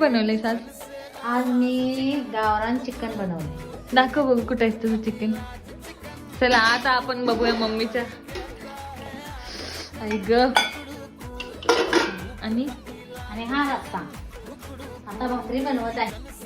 बनवलंयस आज? आज मी गावरान चिकन बनवले. दाखव बघू कुठं आहे तुझं चिकन. चला आता आपण बघूया मम्मीच्या. आई ग. आणि आणि हा रस्ता आता भाकरी बनवत आहे.